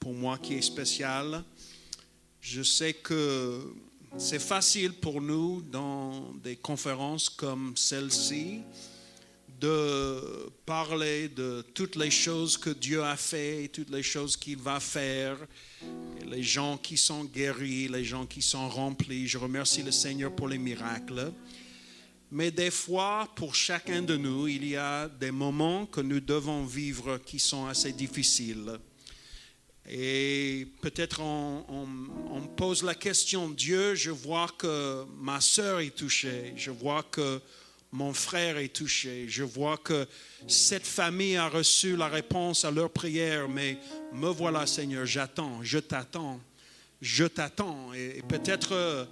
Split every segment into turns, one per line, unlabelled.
pour moi qui est spécial. Je sais que c'est facile pour nous dans des conférences comme celle-ci de parler de toutes les choses que Dieu a fait et toutes les choses qu'il va faire, et les gens qui sont guéris, les gens qui sont remplis. Je remercie le Seigneur pour les miracles. Mais des fois, pour chacun de nous, il y a des moments que nous devons vivre qui sont assez difficiles. Et peut-être on pose la question, Dieu, je vois que ma sœur est touchée, je vois que mon frère est touché, je vois que cette famille a reçu la réponse à leur prière, mais me voilà Seigneur, j'attends, je t'attends. Et peut-être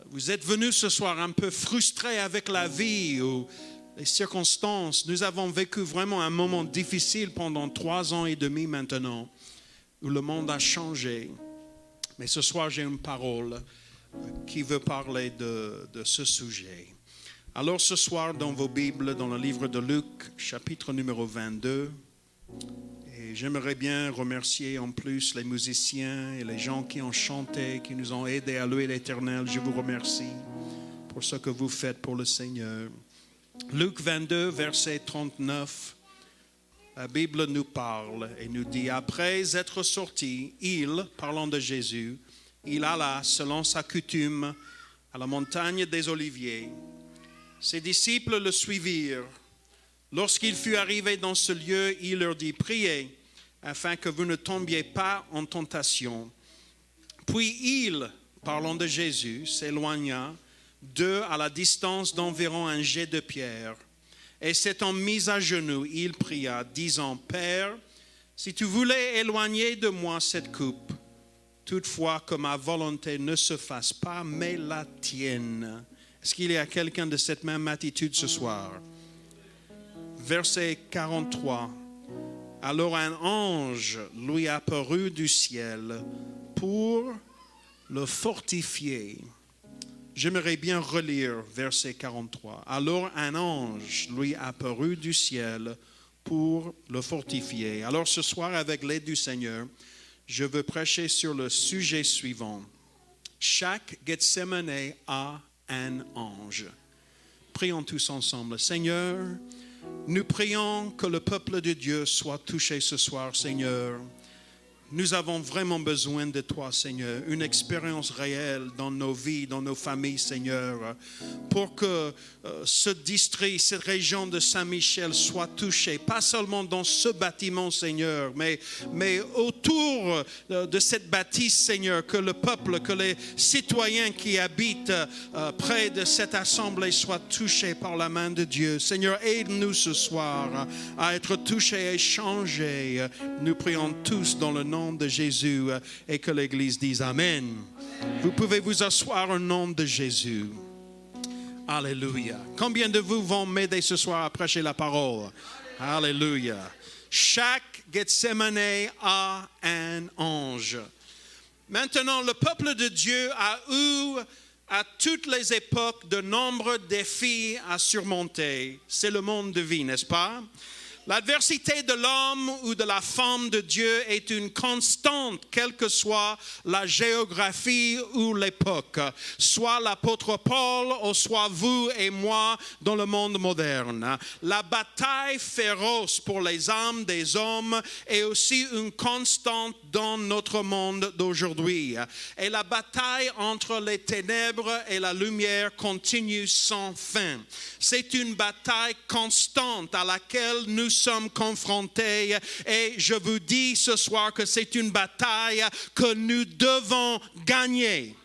vous êtes venus ce soir un peu frustrés avec la vie ou les circonstances. Nous avons vécu vraiment un moment difficile pendant 3 ans et demi maintenant, où le monde a changé. Mais ce soir, j'ai une parole qui veut parler de ce sujet. Alors ce soir, dans vos Bibles, dans le livre de Luc, chapitre numéro 22, et j'aimerais bien remercier en plus les musiciens et les gens qui ont chanté, qui nous ont aidés à louer l'Éternel. Je vous remercie pour ce que vous faites pour le Seigneur. Luc 22, verset 39. La Bible nous parle et nous dit, après être sorti, parlant de Jésus, il alla, selon sa coutume, à la montagne des Oliviers. Ses disciples le suivirent. Lorsqu'il fut arrivé dans ce lieu, il leur dit, priez, afin que vous ne tombiez pas en tentation. Puis il, parlant de Jésus, s'éloigna d'eux à la distance d'environ un jet de pierre. Et s'étant mis à genoux, il pria, disant, Père, si tu voulais éloigner de moi cette coupe, toutefois que ma volonté ne se fasse pas, mais la tienne. Est-ce qu'il y a quelqu'un de cette même attitude ce soir? Verset 43. Alors un ange lui apparut du ciel pour le fortifier. J'aimerais bien relire verset 43. Alors un ange lui apparut du ciel pour le fortifier. Alors ce soir, avec l'aide du Seigneur, je veux prêcher sur le sujet suivant. Chaque Gethsemane a un ange. Prions tous ensemble. Seigneur, nous prions que le peuple de Dieu soit touché ce soir, Seigneur. Nous avons vraiment besoin de toi, Seigneur, une expérience réelle dans nos vies, dans nos familles, Seigneur, pour que ce district, cette région de Saint-Michel soit touchée, pas seulement dans ce bâtiment, Seigneur, mais autour de cette bâtisse, Seigneur, que le peuple, que les citoyens qui habitent près de cette assemblée soient touchés par la main de Dieu. Seigneur, aide-nous ce soir à être touchés et changés. Nous prions tous dans le nom de Jésus et que l'Église dise Amen. Vous pouvez vous asseoir au nom de Jésus. Alléluia. Combien de vous vont m'aider ce soir à prêcher la parole? Alléluia. Chaque Gethsemane a un ange. Maintenant, le peuple de Dieu a eu à toutes les époques de nombreux défis à surmonter. C'est le monde de vie, n'est-ce pas? L'adversité de l'homme ou de la femme de Dieu est une constante, quelle que soit la géographie ou l'époque, soit l'apôtre Paul ou soit vous et moi dans le monde moderne. La bataille féroce pour les âmes des hommes est aussi une constante dans notre monde d'aujourd'hui. Et la bataille entre les ténèbres et la lumière continue sans fin. C'est une bataille constante à laquelle nous sommes confrontés et je vous dis ce soir que c'est une bataille que nous devons gagner.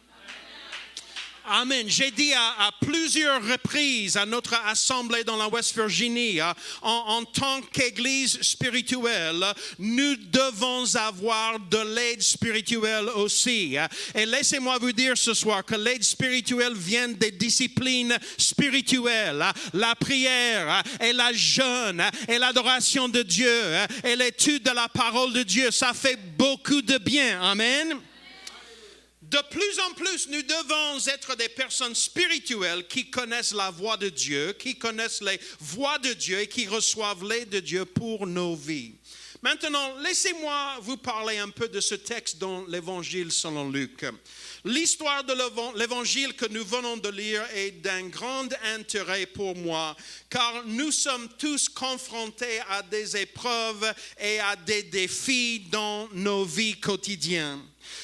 Amen. J'ai dit à plusieurs reprises à notre assemblée dans la West Virginie, en tant qu'Église spirituelle, nous devons avoir de l'aide spirituelle aussi. Et laissez-moi vous dire ce soir que l'aide spirituelle vient des disciplines spirituelles, la prière et la jeûne et l'adoration de Dieu et l'étude de la parole de Dieu. Ça fait beaucoup de bien. Amen. De plus en plus, nous devons être des personnes spirituelles qui connaissent la voix de Dieu, qui connaissent les voix de Dieu et qui reçoivent l'aide de Dieu pour nos vies. Maintenant, laissez-moi vous parler un peu de ce texte dans l'Évangile selon Luc. L'histoire de l'Évangile que nous venons de lire est d'un grand intérêt pour moi, car nous sommes tous confrontés à des épreuves et à des défis dans nos vies quotidiennes.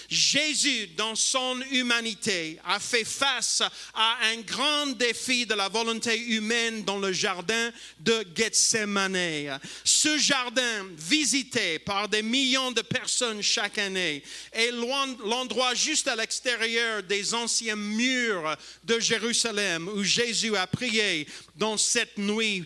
Jésus, dans son humanité, a fait face à un grand défi de la volonté humaine dans le jardin de Gethsémane. Ce jardin, visité par des millions de personnes chaque année, est l'endroit juste à l'extérieur des anciens murs de Jérusalem où Jésus a prié dans cette nuit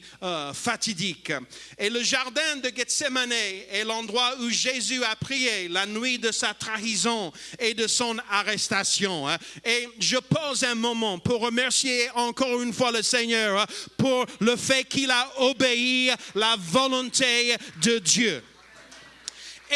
fatidique. Et le jardin de Gethsémane est l'endroit où Jésus a prié la nuit de sa trahison et de son arrestation. Et je pose un moment pour remercier encore une fois le Seigneur pour le fait qu'il a obéi à la volonté de Dieu.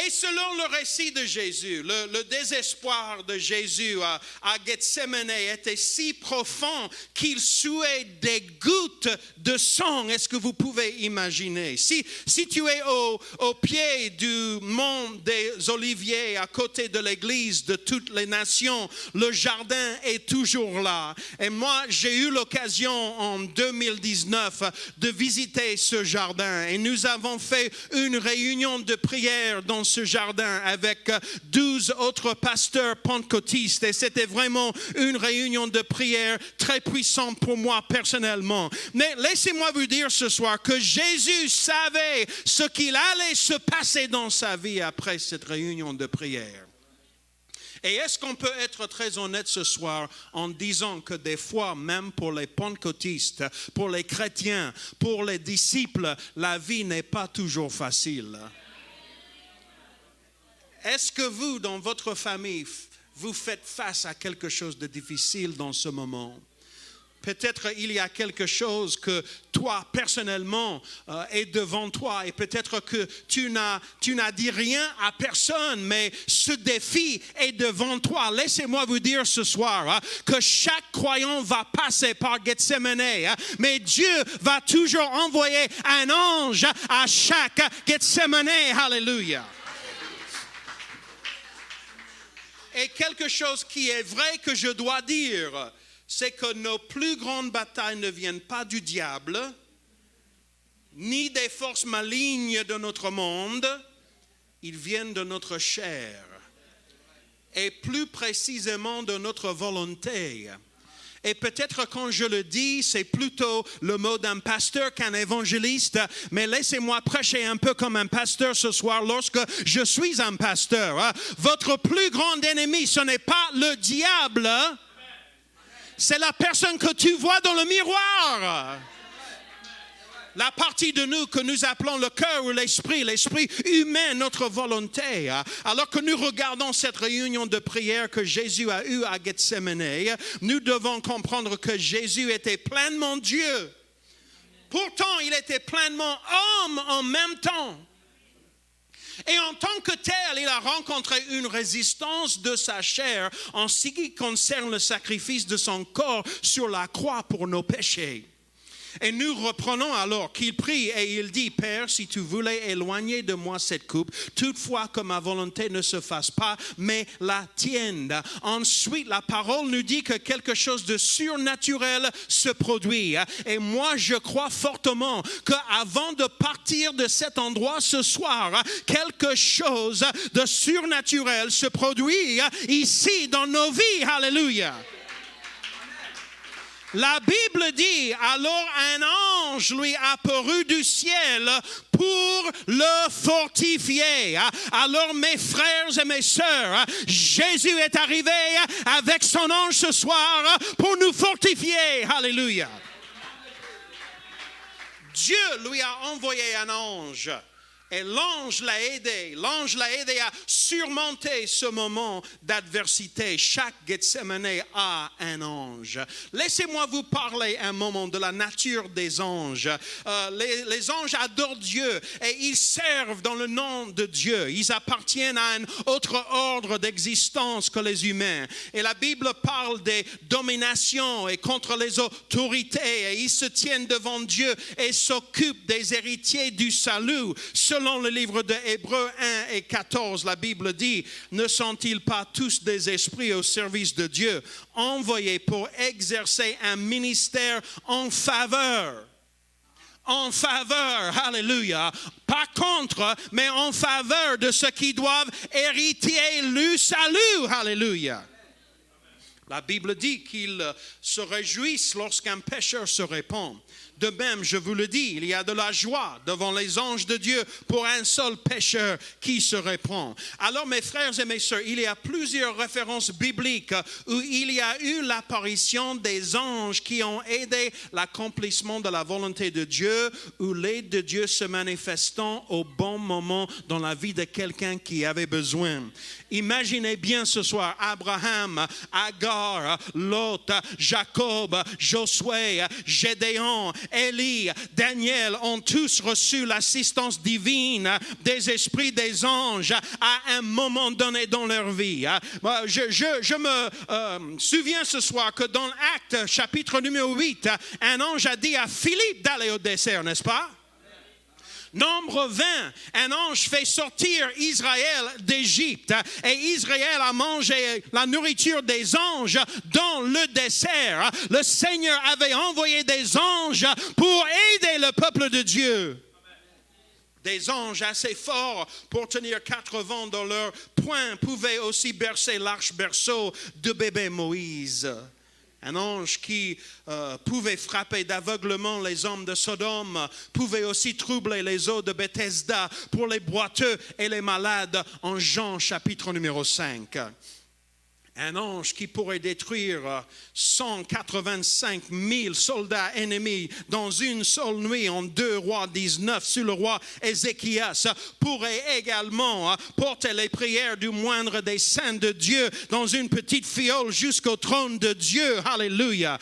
Et selon le récit de Jésus, le désespoir de Jésus à Gethsémane était si profond qu'il suait des gouttes de sang. Est-ce que vous pouvez imaginer? Si tu es au pied du mont des Oliviers, à côté de l'église de toutes les nations, le jardin est toujours là. Et moi, j'ai eu l'occasion en 2019 de visiter ce jardin. Et nous avons fait une réunion de prière dans ce jardin avec 12 autres pasteurs pentecôtistes et c'était vraiment une réunion de prière très puissante pour moi personnellement. Mais laissez-moi vous dire ce soir que Jésus savait ce qu'il allait se passer dans sa vie après cette réunion de prière. Et est-ce qu'on peut être très honnête ce soir en disant que des fois, même pour les pentecôtistes, pour les chrétiens, pour les disciples, la vie n'est pas toujours facile? Est-ce que vous, dans votre famille, vous faites face à quelque chose de difficile dans ce moment? Peut-être il y a quelque chose que toi, personnellement, est devant toi et peut-être que tu n'as dit rien à personne, mais ce défi est devant toi. Laissez-moi vous dire ce soir que chaque croyant va passer par Gethsémane, mais Dieu va toujours envoyer un ange à chaque Gethsémane. Alléluia. Et quelque chose qui est vrai que je dois dire, c'est que nos plus grandes batailles ne viennent pas du diable, ni des forces malignes de notre monde, ils viennent de notre chair, et plus précisément de notre volonté. Et peut-être quand je le dis, c'est plutôt le mot d'un pasteur qu'un évangéliste. Mais laissez-moi prêcher un peu comme un pasteur ce soir lorsque je suis un pasteur. Votre plus grand ennemi, ce n'est pas le diable. C'est la personne que tu vois dans le miroir. La partie de nous que nous appelons le cœur ou l'esprit humain, notre volonté. Alors que nous regardons cette réunion de prière que Jésus a eue à Gethsémane, nous devons comprendre que Jésus était pleinement Dieu. Pourtant, il était pleinement homme en même temps. Et en tant que tel, il a rencontré une résistance de sa chair en ce qui concerne le sacrifice de son corps sur la croix pour nos péchés. Et nous reprenons alors qu'il prie et il dit, Père, si tu voulais éloigner de moi cette coupe, toutefois que ma volonté ne se fasse pas, mais la tienne. Ensuite, la parole nous dit que quelque chose de surnaturel se produit. Et moi, je crois fortement qu'avant de partir de cet endroit ce soir, quelque chose de surnaturel se produit ici dans nos vies. Alléluia. La Bible dit, alors un ange lui apparut du ciel pour le fortifier. Alors mes frères et mes sœurs, Jésus est arrivé avec son ange ce soir pour nous fortifier. Alléluia. Dieu lui a envoyé un ange. Et l'ange l'a aidé à surmonter ce moment d'adversité. Chaque Gethsémane a un ange. Laissez-moi vous parler un moment de la nature des anges. Les anges adorent Dieu et ils servent dans le nom de Dieu. Ils appartiennent à un autre ordre d'existence que les humains. Et la Bible parle des dominations et contre les autorités. Et ils se tiennent devant Dieu et s'occupent des héritiers du salut. Selon selon le livre de Hébreux 1 et 14, la Bible dit, ne sont-ils pas tous des esprits au service de Dieu, envoyés pour exercer un ministère en faveur? En faveur, alléluia, pas contre, mais en faveur de ceux qui doivent hériter le salut, alléluia. La Bible dit qu'ils se réjouissent lorsqu'un pécheur se répand. De même, je vous le dis, il y a de la joie devant les anges de Dieu pour un seul pécheur qui se répand. Alors, mes frères et mes sœurs, il y a plusieurs références bibliques où il y a eu l'apparition des anges qui ont aidé l'accomplissement de la volonté de Dieu, ou l'aide de Dieu se manifestant au bon moment dans la vie de quelqu'un qui avait besoin. Imaginez bien ce soir Abraham, Agar, Lot, Jacob, Josué, Gédéon, Élie, Daniel ont tous reçu l'assistance divine des esprits des anges à un moment donné dans leur vie. Je me souviens ce soir que dans l'Acte chapitre numéro 8, un ange a dit à Philippe d'aller au désert, n'est-ce pas? Nombre 20, un ange fait sortir Israël d'Égypte et Israël a mangé la nourriture des anges dans le désert. Le Seigneur avait envoyé des anges pour aider le peuple de Dieu. Des anges assez forts pour tenir 4 vents dans leurs poings pouvaient aussi bercer l'arche berceau de bébé Moïse. Un ange qui pouvait frapper d'aveuglement les hommes de Sodome, pouvait aussi troubler les eaux de Bethesda pour les boiteux et les malades en Jean chapitre numéro 5. Un ange qui pourrait détruire 185 000 soldats ennemis dans une seule nuit en 2 Rois 19 sur le roi Ézéchias pourrait également porter les prières du moindre des saints de Dieu dans une petite fiole jusqu'au trône de Dieu. Alléluia.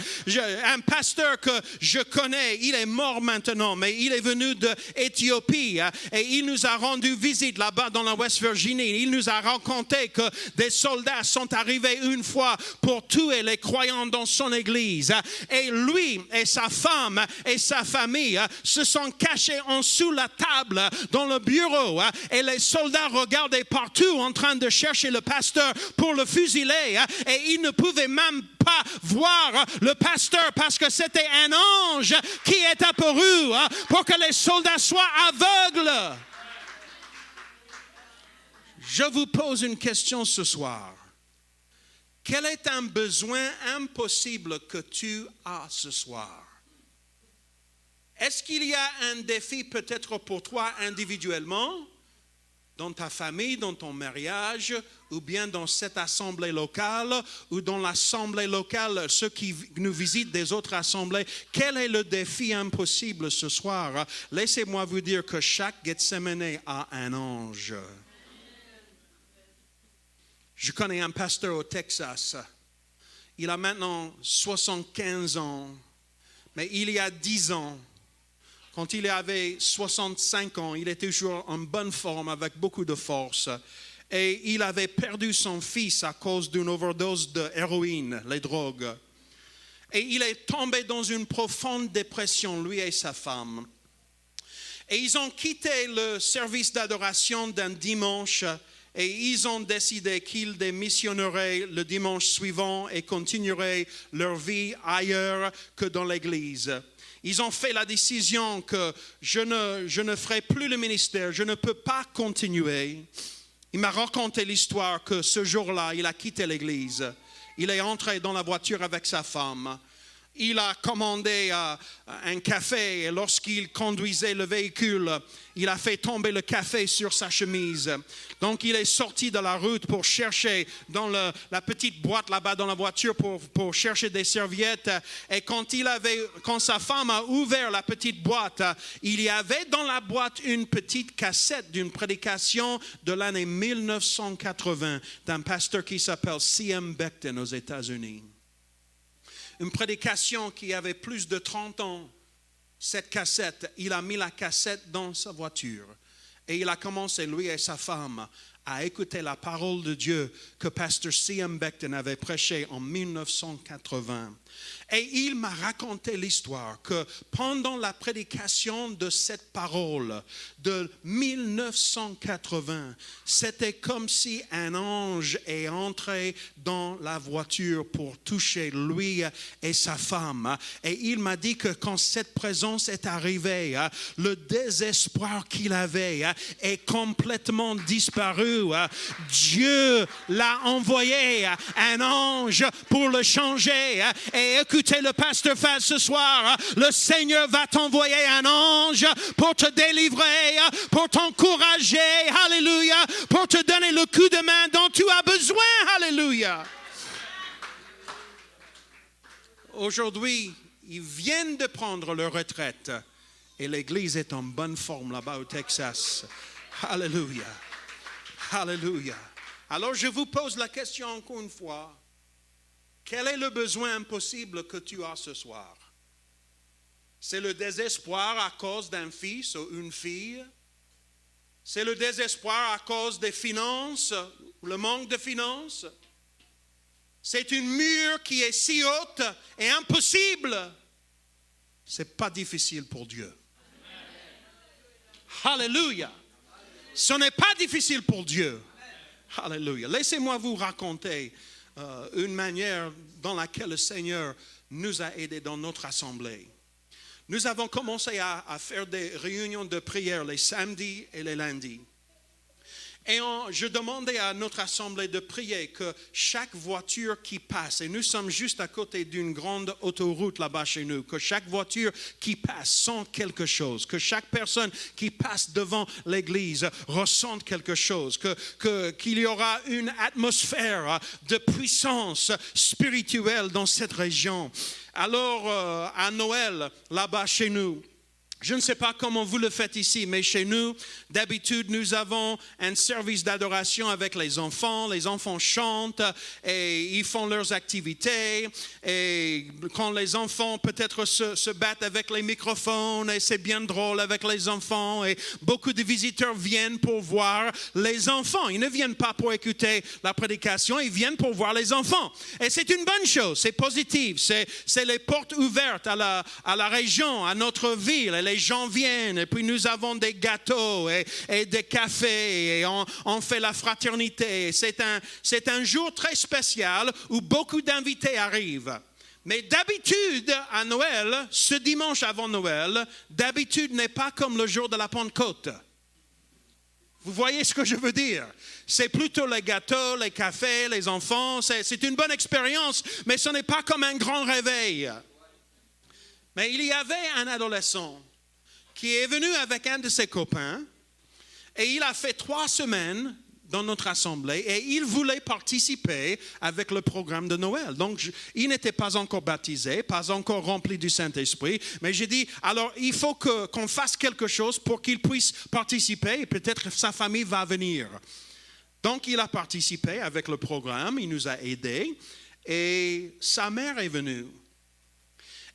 Un pasteur que je connais, il est mort maintenant, mais il est venu d'Éthiopie et il nous a rendu visite là-bas dans la West Virginie. Il nous a raconté que des soldats sont arrivés une fois pour tuer les croyants dans son église. Et lui et sa femme et sa famille se sont cachés en dessous la table dans le bureau. Et les soldats regardaient partout en train de chercher le pasteur pour le fusiller. Et ils ne pouvaient même pas voir le pasteur parce que c'était un ange qui est apparu pour que les soldats soient aveugles. Je vous pose une question ce soir. Quel est un besoin impossible que tu as ce soir? Est-ce qu'il y a un défi peut-être pour toi individuellement, dans ta famille, dans ton mariage, ou bien dans cette assemblée locale, ou dans l'assemblée locale, ceux qui nous visitent des autres assemblées? Quel est le défi impossible ce soir? Laissez-moi vous dire que chaque Gethsemane a un ange. Je connais un pasteur au Texas. Il a maintenant 75 ans. Mais il y a 10 ans, quand il avait 65 ans, il était toujours en bonne forme, avec beaucoup de force. Et il avait perdu son fils à cause d'une overdose d'héroïne, les drogues. Et il est tombé dans une profonde dépression, lui et sa femme. Et ils ont quitté le service d'adoration d'un dimanche. Et ils ont décidé qu'ils démissionneraient le dimanche suivant et continueraient leur vie ailleurs que dans l'église. Ils ont fait la décision que je ne ferai plus le ministère, je ne peux pas continuer. Il m'a raconté l'histoire que ce jour-là, il a quitté l'église. Il est entré dans la voiture avec sa femme. Il a commandé un café et lorsqu'il conduisait le véhicule, il a fait tomber le café sur sa chemise. Donc il est sorti de la route pour chercher dans la petite boîte là-bas dans la voiture pour chercher des serviettes. Et quand sa femme a ouvert la petite boîte, il y avait dans la boîte une petite cassette d'une prédication de l'année 1980 d'un pasteur qui s'appelle C.M. Becton aux États-Unis. Une prédication qui avait plus de 30 ans. Cette cassette, il a mis la cassette dans sa voiture. Et il a commencé, lui et sa femme, à écouter la parole de Dieu que Pasteur C.M. Becton avait prêché en 1980. Et il m'a raconté l'histoire que pendant la prédication de cette parole de 1980, c'était comme si un ange est entré dans la voiture pour toucher lui et sa femme. Et il m'a dit que quand cette présence est arrivée, le désespoir qu'il avait est complètement disparu. Dieu l'a envoyé un ange pour le changer. Et écoutez le pasteur Faz ce soir, le Seigneur va t'envoyer un ange pour te délivrer, pour t'encourager, alléluia, pour te donner le coup de main dont tu as besoin, alléluia. Aujourd'hui, ils viennent de prendre leur retraite et l'église est en bonne forme là-bas au Texas. Alléluia, alléluia. Alors je vous pose la question encore une fois. Quel est le besoin impossible que tu as ce soir? C'est le désespoir à cause d'un fils ou une fille? C'est le désespoir à cause des finances, ou le manque de finances? C'est une mur qui est si haute et impossible. Ce n'est pas difficile pour Dieu. Alléluia. Ce n'est pas difficile pour Dieu. Alléluia. Laissez-moi vous raconter une manière dans laquelle le Seigneur nous a aidés dans notre assemblée. Nous avons commencé à faire des réunions de prière les samedis et les lundis. Et je demandais à notre assemblée de prier que chaque voiture qui passe, et nous sommes juste à côté d'une grande autoroute là-bas chez nous, que chaque voiture qui passe sent quelque chose, que chaque personne qui passe devant l'église ressente quelque chose, qu'il y aura une atmosphère de puissance spirituelle dans cette région. Alors, à Noël, là-bas chez nous, je ne sais pas comment vous le faites ici, mais chez nous, d'habitude, nous avons un service d'adoration avec les enfants. Les enfants chantent et ils font leurs activités. Et quand les enfants peut-être se battent avec les microphones, et c'est bien drôle avec les enfants. Et beaucoup de visiteurs viennent pour voir les enfants. Ils ne viennent pas pour écouter la prédication, ils viennent pour voir les enfants. Et c'est une bonne chose, c'est positif. C'est les portes ouvertes à la région, à notre ville. Et les gens viennent et puis nous avons des gâteaux et des cafés et on fait la fraternité. C'est un jour très spécial où beaucoup d'invités arrivent. Mais d'habitude, à Noël, ce dimanche avant Noël, d'habitude n'est pas comme le jour de la Pentecôte. Vous voyez ce que je veux dire? C'est plutôt les gâteaux, les cafés, les enfants. C'est une bonne expérience, mais ce n'est pas comme un grand réveil. Mais il y avait un adolescent qui est venu avec un de ses copains et il a fait 3 semaines dans notre assemblée et il voulait participer avec le programme de Noël. Donc, il n'était pas encore baptisé, pas encore rempli du Saint-Esprit, mais j'ai dit, alors il faut qu'on fasse quelque chose pour qu'il puisse participer et peut-être sa famille va venir. Donc, il a participé avec le programme, il nous a aidés et sa mère est venue.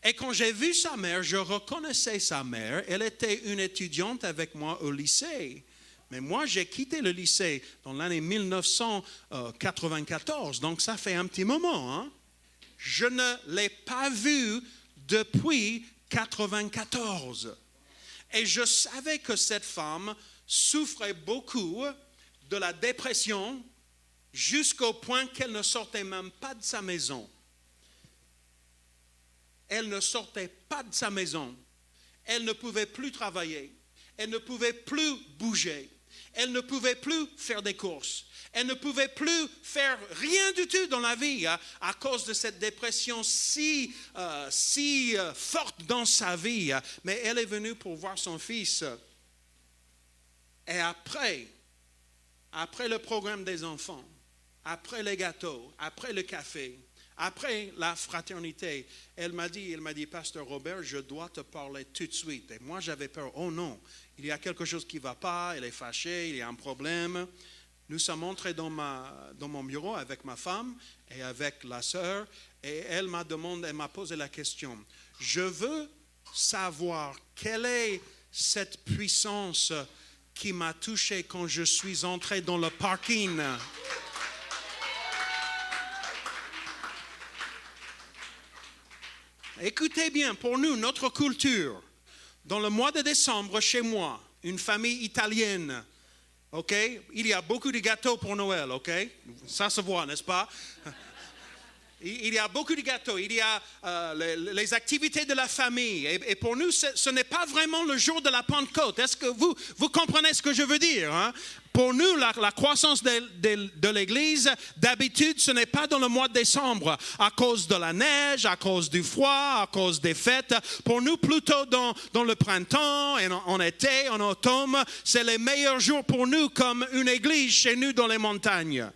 Et quand j'ai vu sa mère, je reconnaissais sa mère. Elle était une étudiante avec moi au lycée. Mais moi, j'ai quitté le lycée dans l'année 1994. Donc, ça fait un petit moment. Hein? Je ne l'ai pas vue depuis 1994. Et je savais que cette femme souffrait beaucoup de la dépression jusqu'au point qu'elle ne sortait même pas de sa maison. Elle ne sortait pas de sa maison. Elle ne pouvait plus travailler. Elle ne pouvait plus bouger. Elle ne pouvait plus faire des courses. Elle ne pouvait plus faire rien du tout dans la vie à cause de cette dépression si forte dans sa vie. Mais elle est venue pour voir son fils. Et après le programme des enfants, après les gâteaux, après le café, après la fraternité, elle m'a dit, Pasteur Robert, je dois te parler tout de suite. Et moi, j'avais peur. Oh non, il y a quelque chose qui ne va pas, elle est fâchée, il y a un problème. Nous sommes entrés dans mon bureau avec ma femme et avec la sœur. Et elle m'a posé la question. Je veux savoir quelle est cette puissance qui m'a touché quand je suis entré dans le parking. Écoutez bien, pour nous, notre culture, dans le mois de décembre, chez moi, une famille italienne, ok? Il y a beaucoup de gâteaux pour Noël, ok? Ça se voit, n'est-ce pas? Il y a beaucoup de gâteaux, il y a les activités de la famille. Et pour nous, ce n'est pas vraiment le jour de la Pentecôte. Est-ce que vous comprenez ce que je veux dire? Hein? Pour nous, la croissance de l'Église, d'habitude, ce n'est pas dans le mois de décembre, à cause de la neige, à cause du froid, à cause des fêtes. Pour nous, plutôt dans le printemps, et en été, en automne, c'est les meilleurs jours pour nous, comme une église chez nous dans les montagnes.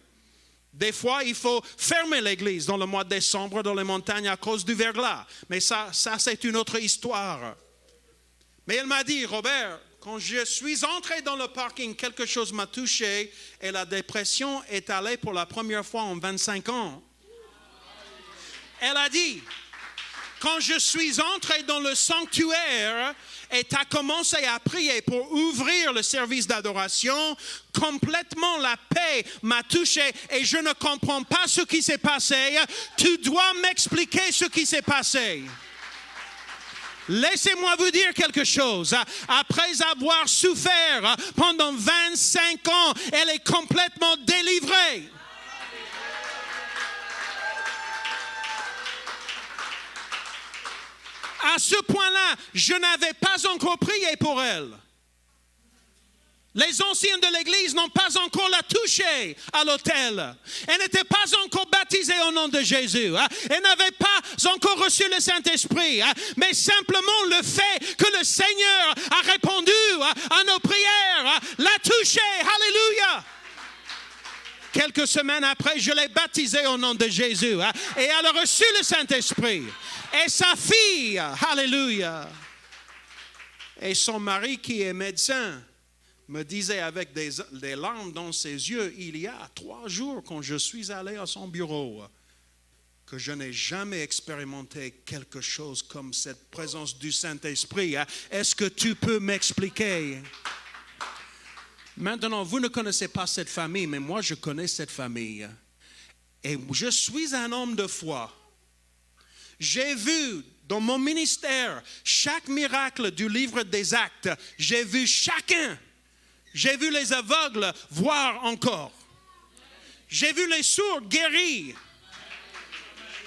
Des fois, il faut fermer l'église dans le mois de décembre dans les montagnes à cause du verglas. Mais ça c'est une autre histoire. Mais elle m'a dit, Robert, quand je suis entré dans le parking, quelque chose m'a touché et la dépression est allée pour la première fois en 25 ans. Elle a dit, quand je suis entré dans le sanctuaire et tu as commencé à prier pour ouvrir le service d'adoration, complètement la paix m'a touché et je ne comprends pas ce qui s'est passé. Tu dois m'expliquer ce qui s'est passé. Laissez-moi vous dire quelque chose. Après avoir souffert pendant 25 ans, elle est complètement délivrée. À ce point-là, je n'avais pas encore prié pour elle. Les anciens de l'Église n'ont pas encore la touchée à l'autel. Elle n'était pas encore baptisée au nom de Jésus. Elle n'avait pas encore reçu le Saint-Esprit. Mais simplement le fait que le Seigneur a répondu à nos prières l'a touchée. Alléluia! Quelques semaines après, je l'ai baptisée au nom de Jésus. Et elle a reçu le Saint-Esprit. Et sa fille, alléluia. Et son mari qui est médecin me disait avec des larmes dans ses yeux, il y a 3 jours quand je suis allé à son bureau, que je n'ai jamais expérimenté quelque chose comme cette présence du Saint-Esprit. Est-ce que tu peux m'expliquer? Maintenant, vous ne connaissez pas cette famille, mais moi je connais cette famille. Et je suis un homme de foi. J'ai vu dans mon ministère chaque miracle du livre des Actes. J'ai vu chacun. J'ai vu les aveugles voir encore. J'ai vu les sourds guéris.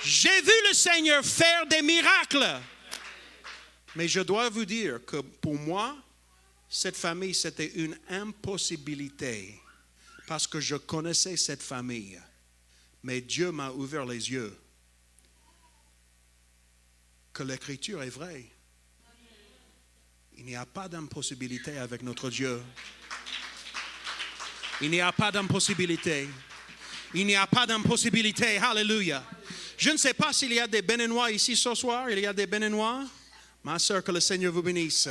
J'ai vu le Seigneur faire des miracles. Mais je dois vous dire que pour moi, cette famille, c'était une impossibilité. Parce que je connaissais cette famille. Mais Dieu m'a ouvert les yeux. Que l'Écriture est vraie. Il n'y a pas d'impossibilité avec notre Dieu. Il n'y a pas d'impossibilité. Il n'y a pas d'impossibilité. Alléluia. Je ne sais pas s'il y a des Béninois ici ce soir. Il y a des Béninois. Ma soeur, que le Seigneur vous bénisse.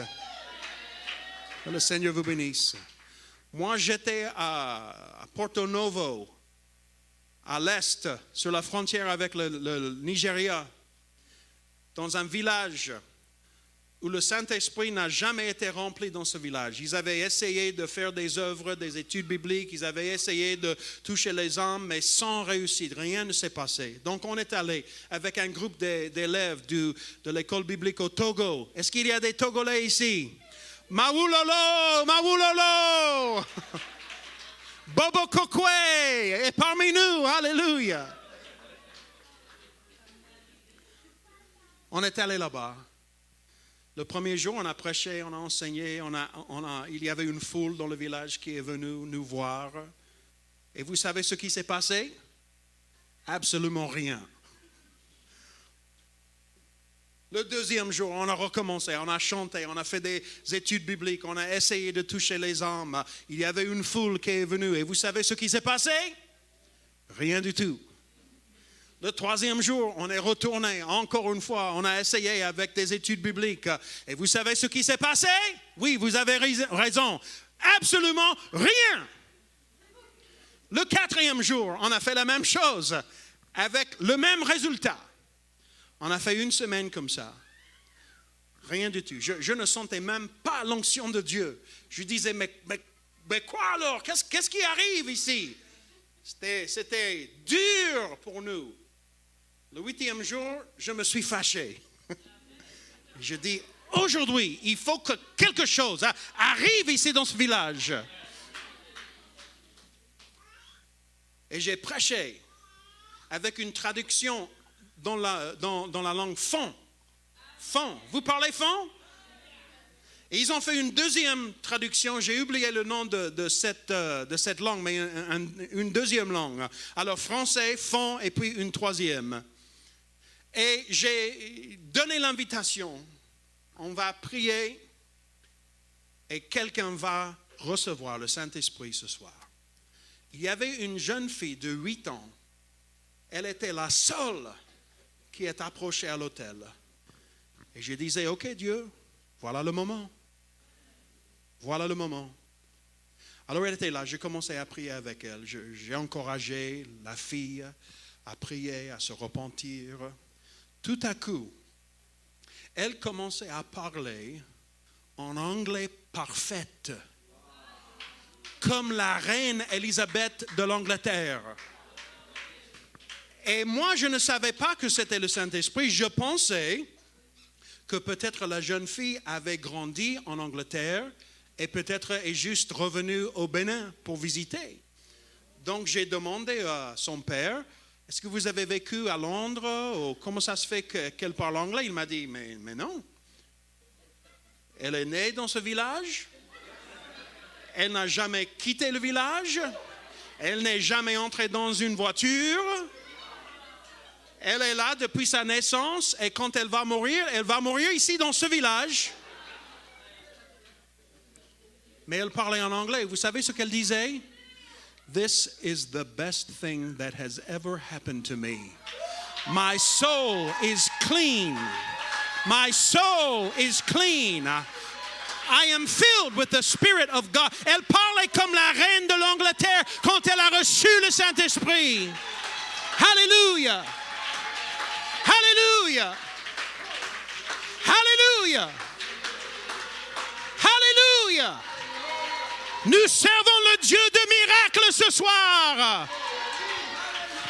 Que le Seigneur vous bénisse. Moi, j'étais à Porto Novo, à l'est, sur la frontière avec le Nigeria, dans un village où le Saint-Esprit n'a jamais été rempli dans ce village. Ils avaient essayé de faire des œuvres, des études bibliques, ils avaient essayé de toucher les âmes, mais sans réussite. Rien ne s'est passé. Donc on est allé avec un groupe d'élèves de l'école biblique au Togo. Est-ce qu'il y a des Togolais ici? Maoulolo, Maoulolo! Bobo Kokwe est parmi nous. Alléluia! On est allé là-bas. Le premier jour, on a prêché, on a enseigné, il y avait une foule dans le village qui est venue nous voir. Et vous savez ce qui s'est passé? Absolument rien. Le deuxième jour, on a recommencé, on a chanté, on a fait des études bibliques, on a essayé de toucher les âmes. Il y avait une foule qui est venue. Et vous savez ce qui s'est passé? Rien du tout. Le troisième jour, on est retourné. Encore une fois, on a essayé avec des études bibliques. Et vous savez ce qui s'est passé? Oui, vous avez raison. Absolument rien. Le quatrième jour, on a fait la même chose avec le même résultat. On a fait 1 semaine comme ça. Rien du tout. Je ne sentais même pas l'onction de Dieu. Je disais, mais Mais quoi alors? Qu'est-ce qui arrive ici? C'était dur pour nous. Le 8e jour, je me suis fâché. Je dis, aujourd'hui, il faut que quelque chose arrive ici dans ce village. Et j'ai prêché avec une traduction dans la langue fon. Fon. Vous parlez fon? Et ils ont fait une deuxième traduction. J'ai oublié le nom de cette langue, mais une deuxième langue. Alors français, fon, et puis une troisième. Et j'ai donné l'invitation. On va prier et quelqu'un va recevoir le Saint-Esprit ce soir. Il y avait une jeune fille de 8 ans. Elle était la seule qui est approchée à l'autel. Et je disais, OK Dieu, voilà le moment. Voilà le moment. Alors elle était là, j'ai commencé à prier avec elle. J'ai encouragé la fille à prier, à se repentir. Tout à coup, elle commençait à parler en anglais parfait, comme la reine Élisabeth de l'Angleterre. Et moi, je ne savais pas que c'était le Saint-Esprit. Je pensais que peut-être la jeune fille avait grandi en Angleterre et peut-être est juste revenue au Bénin pour visiter. Donc, j'ai demandé à son père, est-ce que vous avez vécu à Londres ou comment ça se fait qu'elle parle anglais? Il m'a dit, mais non. Elle est née dans ce village. Elle n'a jamais quitté le village. Elle n'est jamais entrée dans une voiture. Elle est là depuis sa naissance et quand elle va mourir ici dans ce village. Mais elle parlait en anglais. Vous savez ce qu'elle disait? This is the best thing that has ever happened to me. My soul is clean. My soul is clean. I am filled with the Spirit of God. Elle parlait comme la reine de l'Angleterre quand elle a reçu le Saint-Esprit. Hallelujah. Hallelujah. Hallelujah. Hallelujah. Nous servons le Dieu de miracles ce soir.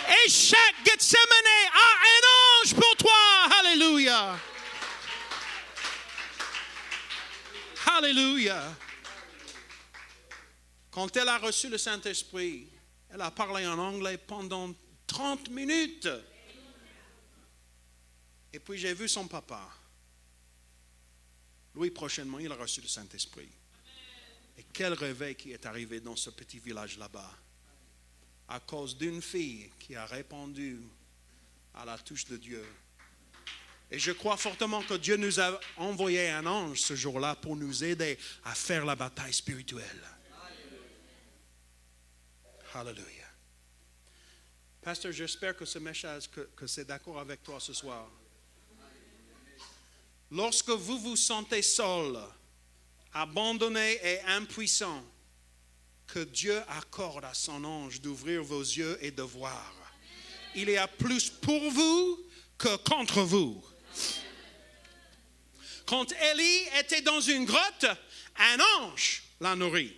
Et chaque Gethsemane a un ange pour toi. Hallelujah. Hallelujah. Quand elle a reçu le Saint-Esprit, elle a parlé en anglais pendant 30 minutes. Et puis j'ai vu son papa. Lui, prochainement, il a reçu le Saint-Esprit. Et quel réveil qui est arrivé dans ce petit village là-bas. À cause d'une fille qui a répondu à la touche de Dieu. Et je crois fortement que Dieu nous a envoyé un ange ce jour-là pour nous aider à faire la bataille spirituelle. Hallelujah. Pasteur, j'espère que ce message, que c'est d'accord avec toi ce soir. Lorsque vous vous sentez seul, abandonné et impuissant, que Dieu accorde à son ange d'ouvrir vos yeux et de voir. Il y a plus pour vous que contre vous. Quand Élie était dans une grotte, un ange l'a nourri.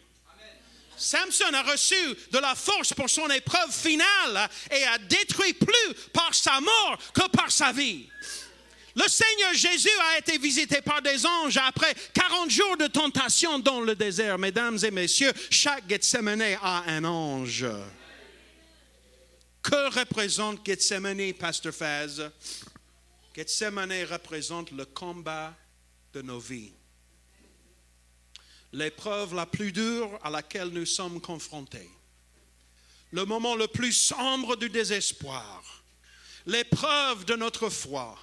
Samson a reçu de la force pour son épreuve finale et a détruit plus par sa mort que par sa vie. Le Seigneur Jésus a été visité par des anges après 40 jours de tentation dans le désert. Mesdames et messieurs, chaque Gethsemane a un ange. Que représente Gethsemane, Pasteur Faz? Gethsemane représente le combat de nos vies. L'épreuve la plus dure à laquelle nous sommes confrontés. Le moment le plus sombre du désespoir. L'épreuve de notre foi.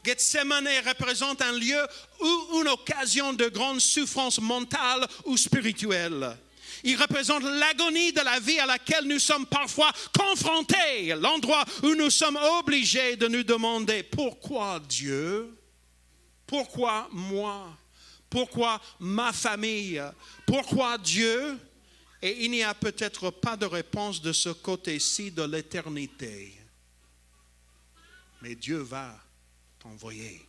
Gethsemane représente un lieu ou une occasion de grande souffrance mentale ou spirituelle. Il représente l'agonie de la vie à laquelle nous sommes parfois confrontés. L'endroit où nous sommes obligés de nous demander pourquoi Dieu? Pourquoi moi? Pourquoi ma famille? Pourquoi Dieu? Et il n'y a peut-être pas de réponse de ce côté-ci de l'éternité. Mais Dieu va t'envoyer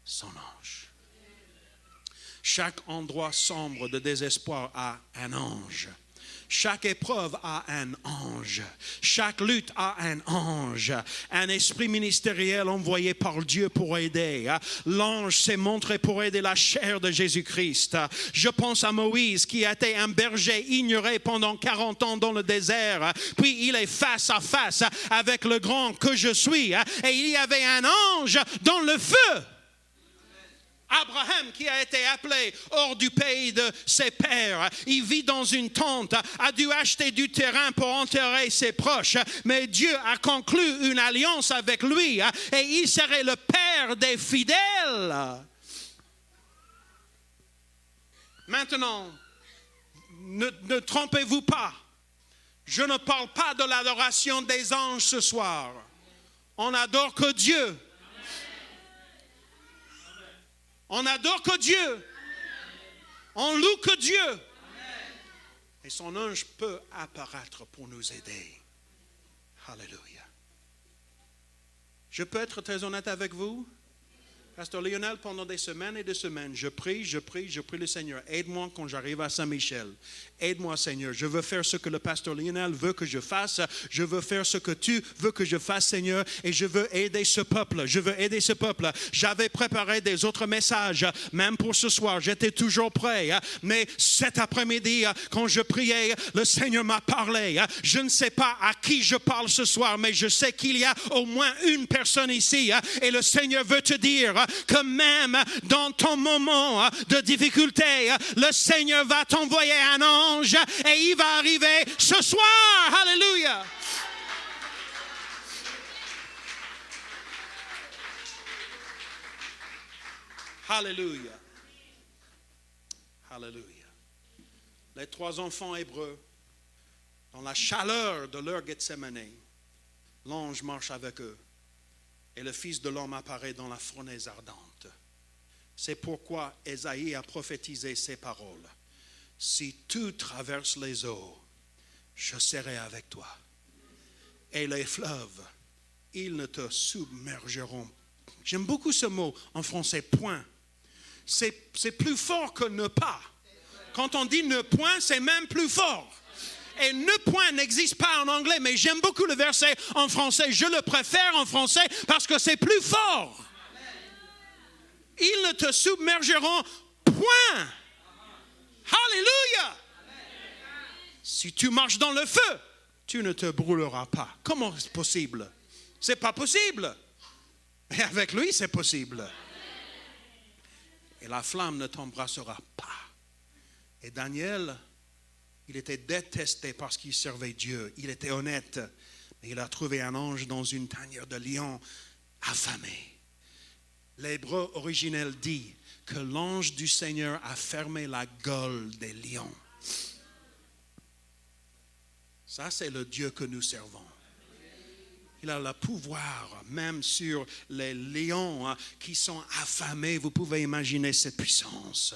son ange. Chaque endroit sombre de désespoir a un ange. Chaque épreuve a un ange. Chaque lutte a un ange. Un esprit ministériel envoyé par Dieu pour aider. L'ange s'est montré pour aider la chair de Jésus-Christ. Je pense à Moïse qui a été un berger ignoré pendant 40 ans dans le désert. Puis il est face à face avec le grand que je suis. Et il y avait un ange dans le feu. Abraham qui a été appelé hors du pays de ses pères, il vit dans une tente, a dû acheter du terrain pour enterrer ses proches, mais Dieu a conclu une alliance avec lui et il serait le père des fidèles. Maintenant, ne trompez-vous pas, je ne parle pas de l'adoration des anges ce soir. On n'adore que Dieu. On n'adore que Dieu. On loue que Dieu. Et son ange peut apparaître pour nous aider. Alléluia. Je peux être très honnête avec vous? Pasteur Lionel, pendant des semaines et des semaines, je prie le Seigneur. Aide-moi quand j'arrive à Saint-Michel. Aide-moi, Seigneur. Je veux faire ce que le pasteur Lionel veut que je fasse. Je veux faire ce que tu veux que je fasse, Seigneur. Et je veux aider ce peuple. Je veux aider ce peuple. J'avais préparé des autres messages, même pour ce soir. J'étais toujours prêt. Mais cet après-midi, quand je priais, le Seigneur m'a parlé. Je ne sais pas à qui je parle ce soir, mais je sais qu'il y a au moins une personne ici. Et le Seigneur veut te dire que même dans ton moment de difficulté, le Seigneur va t'envoyer un ange et il va arriver ce soir. Alléluia. Alléluia. Alléluia. Les 3 enfants hébreux, dans la chaleur de leur Gethsémane, l'ange marche avec eux. Et le Fils de l'homme apparaît dans la fournaise ardente. C'est pourquoi Ésaïe a prophétisé ces paroles. Si tu traverses les eaux, je serai avec toi. Et les fleuves, ils ne te submergeront. J'aime beaucoup ce mot en français, point. C'est plus fort que ne pas. Quand on dit ne point, c'est même plus fort. Et ne point n'existe pas en anglais, mais j'aime beaucoup le verset en français. Je le préfère en français parce que c'est plus fort. Ils ne te submergeront point. Alléluia. Si tu marches dans le feu, tu ne te brûleras pas. Comment c'est possible? C'est pas possible. Mais avec lui, c'est possible. Et la flamme ne t'embrassera pas. Et Daniel, il était détesté parce qu'il servait Dieu. Il était honnête. Mais il a trouvé un ange dans une tanière de lion affamé. L'hébreu originel dit que l'ange du Seigneur a fermé la gueule des lions. Ça, c'est le Dieu que nous servons. Il a le pouvoir même sur les lions qui sont affamés. Vous pouvez imaginer cette puissance.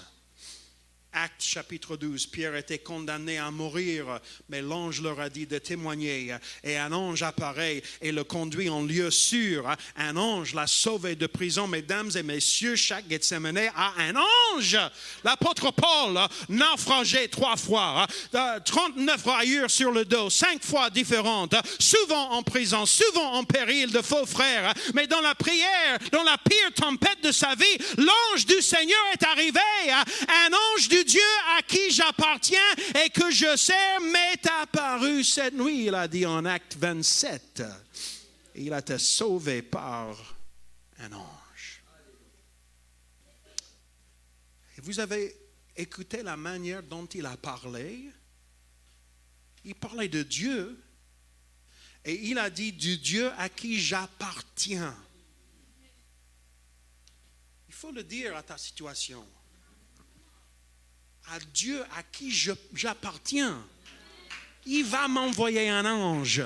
Actes chapitre 12, Pierre était condamné à mourir, mais l'ange leur a dit de témoigner. Et un ange apparaît et le conduit en lieu sûr. Un ange l'a sauvé de prison. Mesdames et messieurs, chaque Gethsémane a un ange. L'apôtre Paul, naufragé 3 fois, 39 raillures sur le dos, 5 fois différentes, souvent en prison, souvent en péril de faux frères. Mais dans la prière, dans la pire tempête de sa vie, l'ange du Seigneur est arrivé. Un ange du Dieu à qui j'appartiens et que je sers m'est apparu cette nuit, il a dit en Acte 27. Il a été sauvé par un ange. Et vous avez écouté la manière dont il a parlé. Il parlait de Dieu et il a dit du Dieu à qui j'appartiens. Il faut le dire à ta situation. À Dieu à qui j'appartiens. Il va m'envoyer un ange.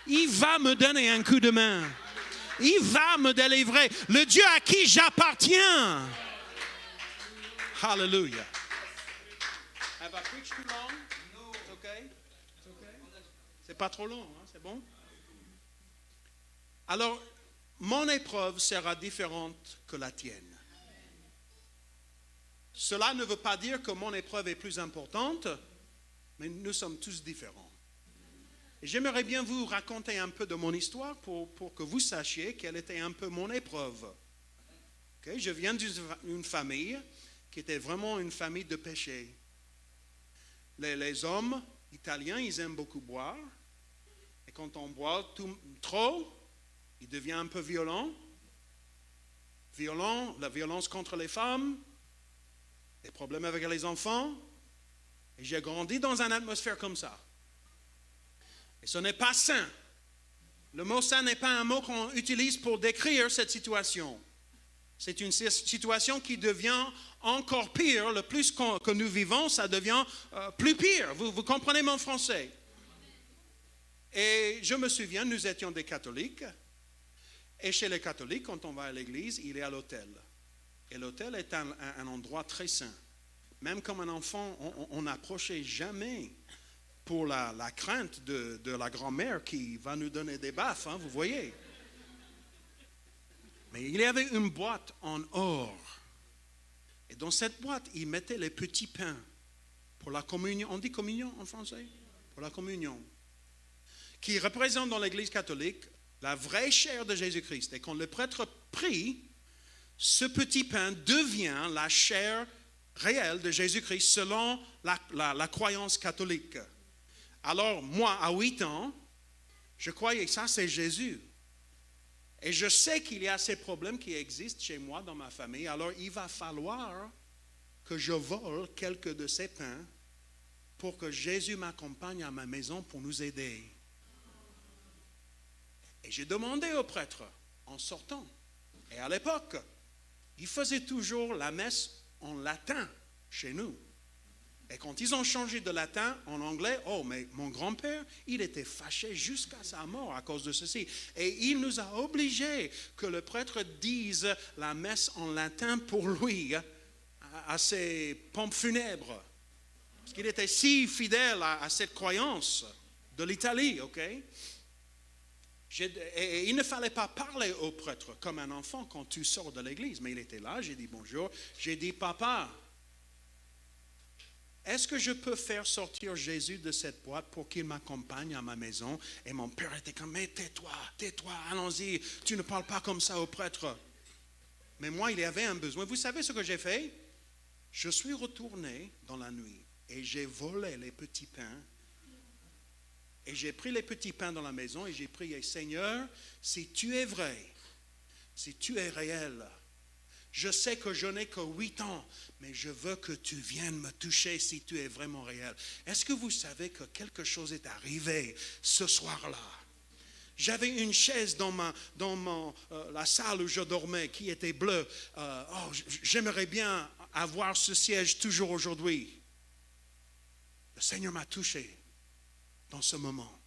Il va me donner un coup de main. Il va me délivrer. Le Dieu à qui j'appartiens. Hallelujah. Have I preached too long? No. It's okay? It's okay? C'est pas trop long, hein? C'est bon? Alors, mon épreuve sera différente que la tienne. Cela ne veut pas dire que mon épreuve est plus importante, mais nous sommes tous différents. Et j'aimerais bien vous raconter un peu de mon histoire pour que vous sachiez quelle était un peu mon épreuve. Okay? Je viens d'une famille qui était vraiment une famille de péché. Les hommes italiens, ils aiment beaucoup boire. Et quand on boit trop, il devient un peu violent. La violence contre les femmes, des problèmes avec les enfants. Et j'ai grandi dans une atmosphère comme ça. Et ce n'est pas sain. Le mot sain n'est pas un mot qu'on utilise pour décrire cette situation. C'est une situation qui devient encore pire. Le plus que nous vivons, ça devient plus pire. Vous comprenez mon français? Et je me souviens, nous étions des catholiques. Et chez les catholiques, quand on va à l'église, il y a l'autel. Et l'autel est un endroit très saint. Même comme un enfant, on n'approchait jamais pour la crainte de la grand-mère qui va nous donner des baffes, vous voyez. Mais il y avait une boîte en or. Et dans cette boîte, ils mettaient les petits pains pour la communion. On dit communion en français? Pour la communion. Qui représente dans l'Église catholique la vraie chair de Jésus-Christ. Et quand le prêtre prie, ce petit pain devient la chair réelle de Jésus-Christ selon la croyance catholique. Alors, moi, à 8 ans, je croyais que ça, c'est Jésus. Et je sais qu'il y a ces problèmes qui existent chez moi, dans ma famille. Alors, il va falloir que je vole quelques de ces pains pour que Jésus m'accompagne à ma maison pour nous aider. Et j'ai demandé au prêtre, en sortant, et à l'époque, il faisait toujours la messe en latin chez nous. Et quand ils ont changé de latin en anglais, mais mon grand-père, il était fâché jusqu'à sa mort à cause de ceci. Et il nous a obligés que le prêtre dise la messe en latin pour lui, à ses pompes funèbres. Parce qu'il était si fidèle à cette croyance de l'Italie, ok? Et il ne fallait pas parler au prêtre comme un enfant quand tu sors de l'église. Mais il était là, j'ai dit bonjour. J'ai dit, papa, est-ce que je peux faire sortir Jésus de cette boîte pour qu'il m'accompagne à ma maison? Et mon père était comme, mais tais-toi, allons-y, tu ne parles pas comme ça au prêtre. Mais moi, il y avait un besoin. Vous savez ce que j'ai fait? Je suis retourné dans la nuit et j'ai volé les petits pains. Et j'ai pris les petits pains dans la maison et j'ai prié, Seigneur, si tu es vrai, si tu es réel, je sais que je n'ai que 8 ans, mais je veux que tu viennes me toucher si tu es vraiment réel. Est-ce que vous savez que quelque chose est arrivé ce soir-là? J'avais une chaise dans la salle où je dormais qui était bleue. J'aimerais bien avoir ce siège toujours aujourd'hui. Le Seigneur m'a touché dans ce moment.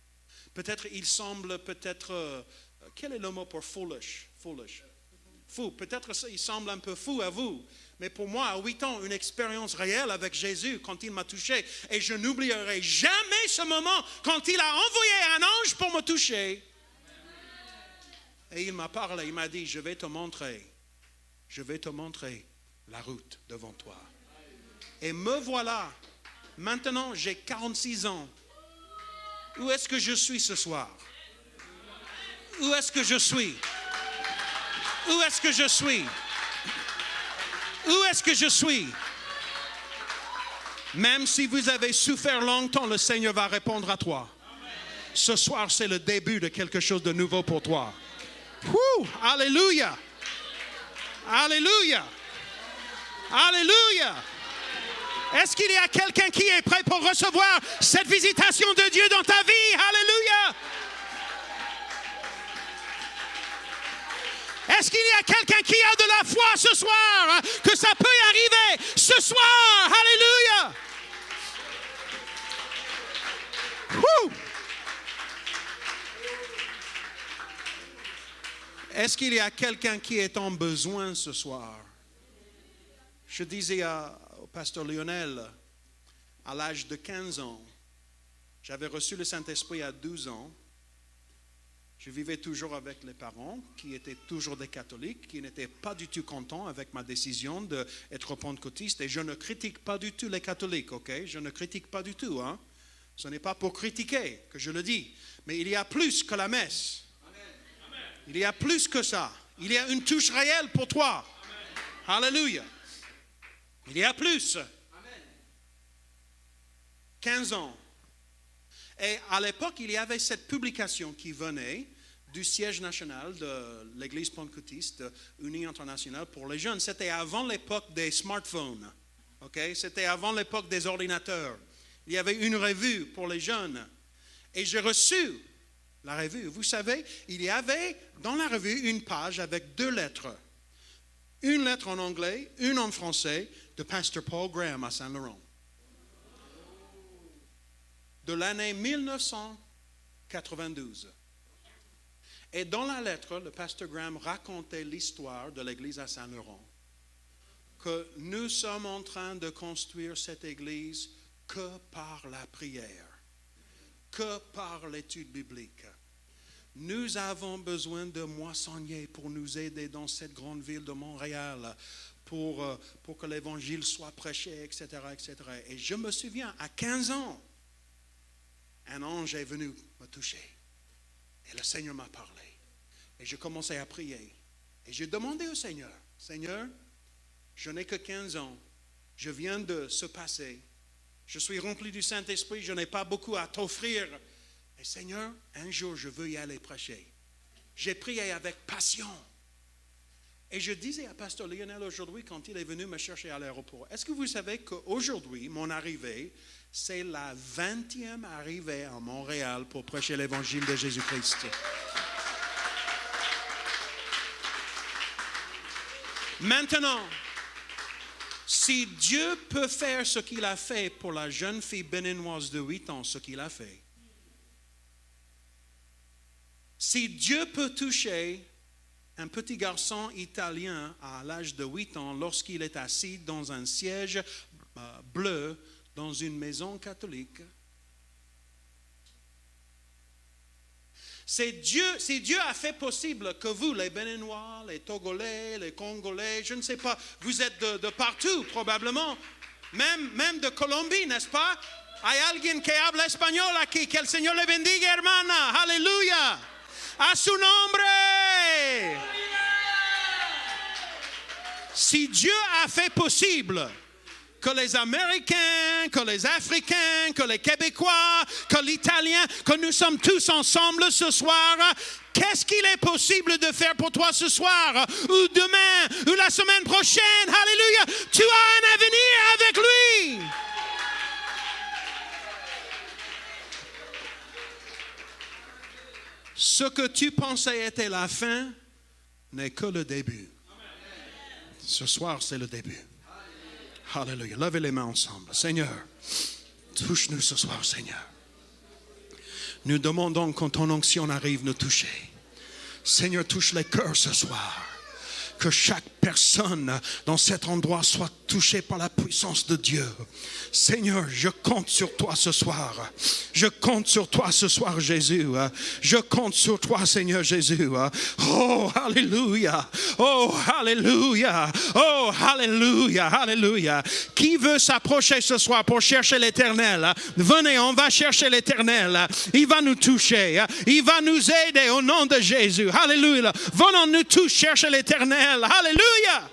Peut-être il semble, quel est le mot pour foolish? Fou. Peut-être il semble un peu fou à vous. Mais pour moi, à 8 ans, une expérience réelle avec Jésus quand il m'a touché. Et je n'oublierai jamais ce moment quand il a envoyé un ange pour me toucher. Et il m'a parlé, il m'a dit, je vais te montrer la route devant toi. Et me voilà. Maintenant, j'ai 46 ans. Où est-ce que je suis ce soir? Où est-ce que je suis? Où est-ce que je suis? Où est-ce que je suis? Même si vous avez souffert longtemps, le Seigneur va répondre à toi. Ce soir, c'est le début de quelque chose de nouveau pour toi. Wouh! Alléluia! Alléluia! Alléluia! Est-ce qu'il y a quelqu'un qui est prêt pour recevoir cette visitation de Dieu dans ta vie? Alléluia! Est-ce qu'il y a quelqu'un qui a de la foi ce soir? Que ça peut y arriver ce soir? Alléluia! Wouh! Est-ce qu'il y a quelqu'un qui est en besoin ce soir? Je disais au pasteur Lionel, à l'âge de 15 ans, j'avais reçu le Saint-Esprit à 12 ans. Je vivais toujours avec les parents qui étaient toujours des catholiques, qui n'étaient pas du tout contents avec ma décision d'être pentecôtiste. Et je ne critique pas du tout les catholiques, ok? Je ne critique pas du tout, hein? Ce n'est pas pour critiquer que je le dis. Mais il y a plus que la messe. Il y a plus que ça. Il y a une touche réelle pour toi. Alléluia. Il y a plus. 15 ans. Et à l'époque, il y avait cette publication qui venait du siège national de l'Église pentecôtiste unie internationale pour les jeunes. C'était avant l'époque des smartphones. Okay? C'était avant l'époque des ordinateurs. Il y avait une revue pour les jeunes. Et j'ai reçu la revue. Vous savez, il y avait dans la revue une page avec 2 lettres. Une lettre en anglais, une en français, de Pasteur Paul Graham à Saint-Laurent. De l'année 1992. Et dans la lettre, le pasteur Graham racontait l'histoire de l'église à Saint-Laurent. Que nous sommes en train de construire cette église que par la prière, que par l'étude biblique. Nous avons besoin de moissonniers pour nous aider dans cette grande ville de Montréal, pour que l'évangile soit prêché, etc., etc. Et je me souviens, à 15 ans, un ange est venu me toucher. Et le Seigneur m'a parlé. Et je commençais à prier. Et j'ai demandé au Seigneur, Seigneur, je n'ai que 15 ans. Je viens de se passer. Je suis rempli du Saint-Esprit. Je n'ai pas beaucoup à t'offrir. Et Seigneur, un jour, je veux y aller prêcher. J'ai prié avec passion. Et je disais à Pasteur Lionel aujourd'hui, quand il est venu me chercher à l'aéroport, est-ce que vous savez qu'aujourd'hui, mon arrivée, c'est la 20e arrivée à Montréal pour prêcher l'évangile de Jésus-Christ. Maintenant, si Dieu peut faire ce qu'il a fait pour la jeune fille béninoise de 8 ans, ce qu'il a fait, si Dieu peut toucher un petit garçon italien à l'âge de 8 ans lorsqu'il est assis dans un siège bleu dans une maison catholique, si Dieu a fait possible que vous, les Béninois, les Togolais, les Congolais, je ne sais pas, vous êtes de partout probablement, même de Colombie, n'est-ce pas? Hay alguien que habla español aquí, que el Señor le bendiga, hermana, aleluya, a su nombre. Si Dieu a fait possible que les Américains, que les Africains, que les Québécois, que l'Italien, que nous sommes tous ensemble ce soir, qu'est-ce qu'il est possible de faire pour toi ce soir, ou demain, ou la semaine prochaine? Alléluia, tu as un avenir avec lui. Ce que tu pensais était la fin n'est que le début. Ce soir, c'est le début. Alléluia. Levez les mains ensemble. Seigneur, touche-nous ce soir, Seigneur. Nous demandons quand ton onction arrive nous toucher. Seigneur, touche les cœurs ce soir. Que chaque personne dans cet endroit soit touchée par la puissance de Dieu. Seigneur, je compte sur toi ce soir. Je compte sur toi ce soir, Jésus. Je compte sur toi, Seigneur Jésus. Oh, alléluia. Oh, alléluia. Oh, alléluia. Alléluia. Qui veut s'approcher ce soir pour chercher l'Éternel? Venez, on va chercher l'Éternel. Il va nous toucher. Il va nous aider au nom de Jésus. Alléluia. Venons nous tous chercher l'Éternel. Alléluia.